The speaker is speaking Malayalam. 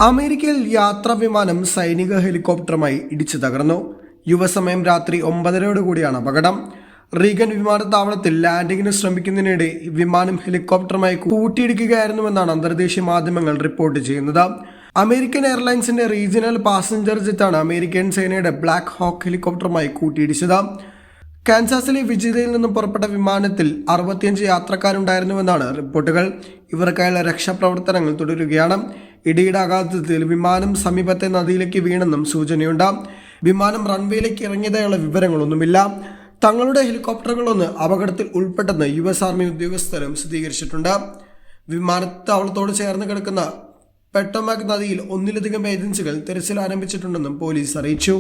അമേരിക്കയിൽ യാത്രാ വിമാനം സൈനിക ഹെലികോപ്റ്ററുമായി ഇടിച്ചു തകർന്നു. യുവസമയം രാത്രി 9:30 അപകടം. റീഗൻ വിമാനത്താവളത്തിൽ ലാൻഡിങ്ങിന് ശ്രമിക്കുന്നതിനിടെ വിമാനം ഹെലികോപ്റ്ററുമായി കൂട്ടിയിടിക്കുകയായിരുന്നുവെന്നാണ് അന്തർദേശീയ മാധ്യമങ്ങൾ റിപ്പോർട്ട് ചെയ്യുന്നത്. അമേരിക്കൻ എയർലൈൻസിന്റെ റീജിയണൽ പാസഞ്ചർ ജെറ്റാണ് അമേരിക്കൻ സേനയുടെ ബ്ലാക്ക് ഹോക്ക് ഹെലികോപ്റ്ററുമായി കൂട്ടിയിടിച്ചത്. കാൻസാസിലെ വിജിതയിൽ നിന്നും പുറപ്പെട്ട വിമാനത്തിൽ 65 യാത്രക്കാരുണ്ടായിരുന്നുവെന്നാണ് റിപ്പോർട്ടുകൾ. ഇവർക്കായുള്ള രക്ഷാപ്രവർത്തനങ്ങൾ തുടരുകയാണ്. ഇടിയുടെ ആഘാതത്തിൽ വിമാനം സമീപത്തെ നദിയിലേക്ക് വീണെന്നും സൂചനയുണ്ട്. വിമാനം റൺവേയിലേക്ക് ഇറങ്ങിയതായുള്ള വിവരങ്ങളൊന്നുമില്ല. തങ്ങളുടെ ഹെലികോപ്റ്ററുകളൊന്ന് അപകടത്തിൽ ഉൾപ്പെട്ടെന്ന് US ആർമി ഉദ്യോഗസ്ഥരും സ്ഥിരീകരിച്ചിട്ടുണ്ട്. വിമാനത്താവളത്തോട് ചേർന്ന് കിടക്കുന്ന പെട്ടോമാക് നദിയിൽ ഒന്നിലധികം ഏജൻസികൾ തെരച്ചിൽ ആരംഭിച്ചിട്ടുണ്ടെന്നും പോലീസ് അറിയിച്ചു.